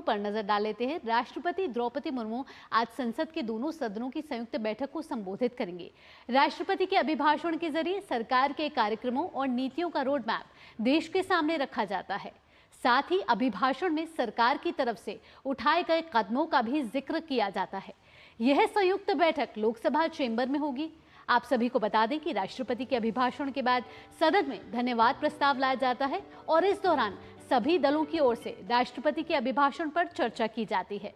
पर नजर डाल लेते हैं। राष्ट्रपति द्रौपदी मुर्मू आज संसद के दोनों सदनों की संयुक्त बैठक को संबोधित करेंगे। राष्ट्रपति के अभिभाषण के जरिए सरकार के कार्यक्रमों और नीतियों का रोड मैप देश के सामने रखा जाता है। साथ ही अभिभाषण में सरकार की तरफ से उठाए गए कदमों का भी जिक्र किया जाता है। यह संयुक्त बैठक लोकसभा चेंबर में होगी। आप सभी को बता दें कि राष्ट्रपति के अभिभाषण के बाद सदन में धन्यवाद प्रस्ताव लाया जाता है और इस दौरान सभी दलों की ओर से राष्ट्रपति के अभिभाषण पर चर्चा की जाती है।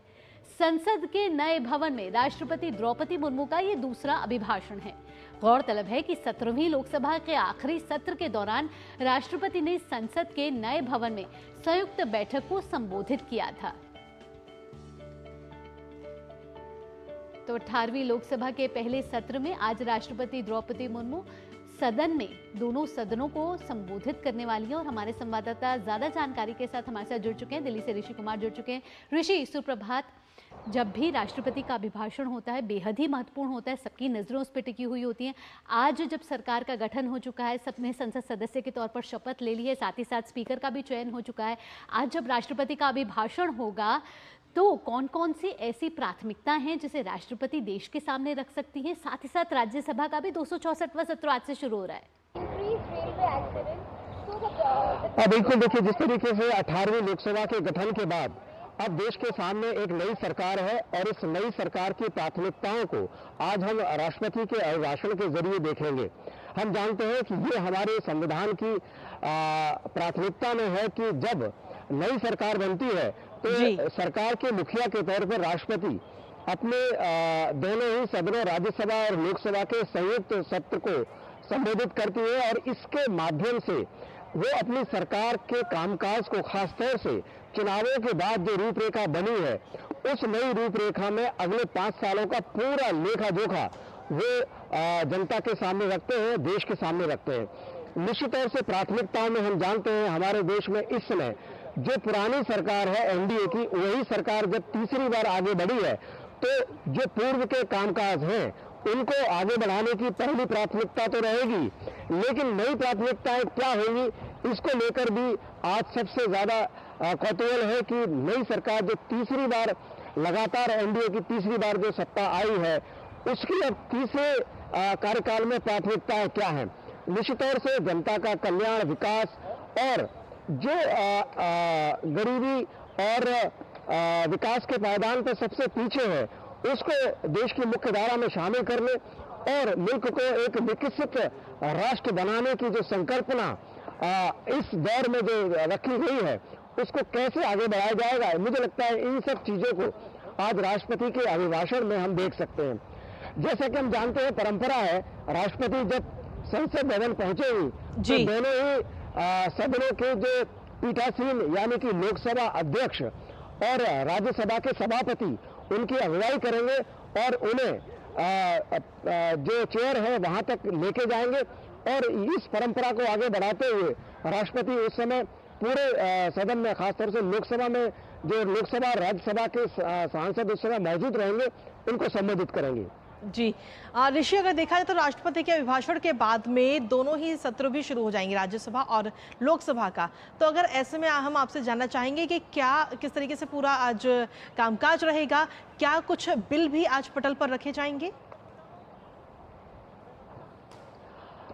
संसद के नए भवन में राष्ट्रपति द्रौपदी मुर्मू का ये दूसरा अभिभाषण है। गौरतलब है कि 17वीं लोकसभा के आखिरी सत्र के दौरान राष्ट्रपति ने संसद के नए भवन में संयुक्त बैठक को संबोधित किया था। तो 18वीं लोकसभा के पहले सत्र में आज राष्ट्रपति द्रौपदी मुर्मू सदन में दोनों सदनों को संबोधित करने वाली है और हमारे संवाददाता ज्यादा जानकारी के साथ हमारे साथ जुड़ चुके हैं। दिल्ली से ऋषि कुमार जुड़ चुके हैं। ऋषि, सुप्रभात। जब भी राष्ट्रपति का अभिभाषण होता है बेहद ही महत्वपूर्ण होता है, सबकी नजरें उस पर टिकी हुई होती हैं। आज जब सरकार का गठन हो चुका है, सबने संसद सदस्य के तौर पर शपथ ले ली है, साथ ही साथ स्पीकर का भी चयन हो चुका है, आज जब राष्ट्रपति का अभिभाषण होगा तो कौन कौन सी ऐसी प्राथमिकता हैं जिसे राष्ट्रपति देश के सामने रख सकती हैं? साथ ही साथ राज्यसभा का भी 264वां सत्र आज से शुरू हो रहा है। बिल्कुल, देखिए जिस तरीके से 18वीं लोकसभा के गठन के बाद अब देश के सामने एक नई सरकार है और इस नई सरकार की प्राथमिकताओं को आज हम राष्ट्रपति के अभिभाषण के जरिए देखेंगे। हम जानते हैं कि ये हमारे संविधान की प्राथमिकता में है कि जब नई सरकार बनती है तो सरकार के मुखिया के तौर पर राष्ट्रपति अपने दोनों ही सदनों राज्यसभा और लोकसभा के संयुक्त सत्र को संबोधित करती है और इसके माध्यम से वो अपनी सरकार के कामकाज को, खासतौर से चुनावों के बाद जो रूपरेखा बनी है उस नई रूपरेखा में अगले 5 सालों का पूरा लेखा जोखा वो जनता के सामने रखते हैं, देश के सामने रखते हैं। निश्चित तौर से प्राथमिकताओं में हम जानते हैं हमारे देश में इस समय जो पुरानी सरकार है एनडीए की, वही सरकार जब तीसरी बार आगे बढ़ी है तो जो पूर्व के कामकाज हैं उनको आगे बढ़ाने की पहली प्राथमिकता तो रहेगी, लेकिन नई प्राथमिकताएं क्या होंगी इसको लेकर भी आज सबसे ज्यादा कौतूहल है कि नई सरकार जो तीसरी बार लगातार एनडीए की तीसरी बार जो सत्ता आई है उसकी अब तीसरे कार्यकाल में प्राथमिकताएं क्या हैं। निश्चित तौर से जनता का कल्याण, विकास और जो गरीबी और विकास के पायदान पर सबसे पीछे है उसको देश की मुख्य धारा में शामिल करने और मुल्क को एक विकसित राष्ट्र बनाने की जो संकल्पना इस दौर में जो रखी गई है उसको कैसे आगे बढ़ाया जाएगा, मुझे लगता है इन सब चीजों को आज राष्ट्रपति के अभिभाषण में हम देख सकते हैं। जैसा कि हम जानते हैं परंपरा है, राष्ट्रपति जब संसद भवन पहुंचेंगी तो दोनों ही सदनों के जो पीठासीन यानी कि लोकसभा अध्यक्ष और राज्यसभा के सभापति उनकी अगुवाई करेंगे और उन्हें जो चेयर है वहां तक लेके जाएंगे और इस परंपरा को आगे बढ़ाते हुए राष्ट्रपति उस समय पूरे सदन में, खासतौर से लोकसभा में जो लोकसभा और राज्यसभा के सांसद उस समय मौजूद रहेंगे उनको संबोधित करेंगे। जी ऋषि, अगर देखा जाए तो राष्ट्रपति के अभिभाषण के बाद में दोनों ही सत्र भी शुरू हो जाएंगे, राज्यसभा और लोकसभा का। तो अगर ऐसे में हम आपसे जानना चाहेंगे कि क्या किस तरीके से पूरा आज कामकाज रहेगा, क्या कुछ बिल भी आज पटल पर रखे जाएंगे?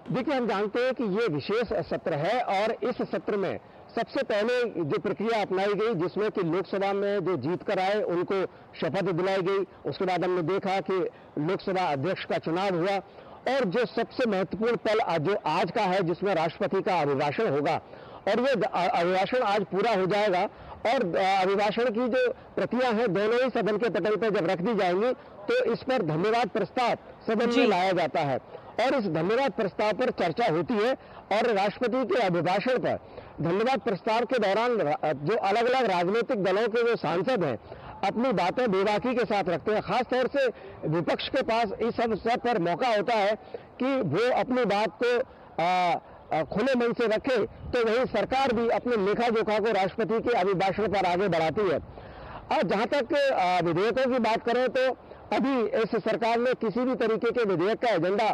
देखिए, हम जानते हैं कि ये विशेष सत्र है और इस सत्र में सबसे पहले जो प्रक्रिया अपनाई गई जिसमें कि लोकसभा में जो जीत कर आए उनको शपथ दिलाई गई, उसके बाद हमने देखा कि लोकसभा अध्यक्ष का चुनाव हुआ और जो सबसे महत्वपूर्ण पल जो आज का है जिसमें राष्ट्रपति का अभिभाषण होगा और ये अभिभाषण आज पूरा हो जाएगा और अभिभाषण की जो प्रतियां हैं दोनों ही सदन के पटल पर जब रख दी जाएंगी तो इस पर धन्यवाद प्रस्ताव सदन में लाया जाता है और इस धन्यवाद प्रस्ताव पर चर्चा होती है और राष्ट्रपति के अभिभाषण पर धन्यवाद प्रस्ताव के दौरान जो अलग अलग राजनीतिक दलों के जो सांसद हैं अपनी बातें बेबाकी के साथ रखते हैं। खासतौर से विपक्ष के पास इस अवसर पर मौका होता है कि वो अपनी बात को खुले मन से रखे, तो वही सरकार भी अपने लेखा जोखा को राष्ट्रपति के अभिभाषण पर आगे बढ़ाती है। और जहां तक विधेयकों की बात करें तो अभी इस सरकार ने किसी भी तरीके के विधेयक का एजेंडा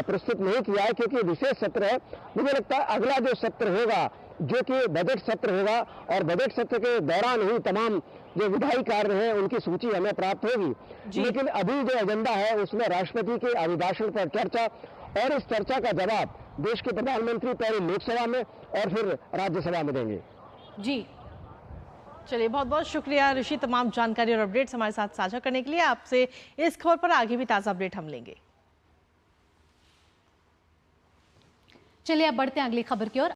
प्रस्तुत नहीं किया है क्योंकि विशेष सत्र है। मुझे लगता है अगला जो सत्र होगा जो कि बजट सत्र होगा और बजट सत्र के दौरान ही तमाम जो विधायी कार्य हैं उनकी सूची हमें प्राप्त होगी। लेकिन अभी जो एजेंडा है उसमें राष्ट्रपति के अभिभाषण पर चर्चा और इस चर्चा का जवाब देश के प्रधानमंत्री पहले लोकसभा में और फिर राज्यसभा में देंगे। जी चलिए, बहुत बहुत शुक्रिया ऋषि, तमाम जानकारी और अपडेट्स हमारे साथ साझा करने के लिए। आपसे इस खबर पर आगे भी ताज़ा अपडेट हम लेंगे। चलिए अब बढ़ते हैं अगली खबर की ओर।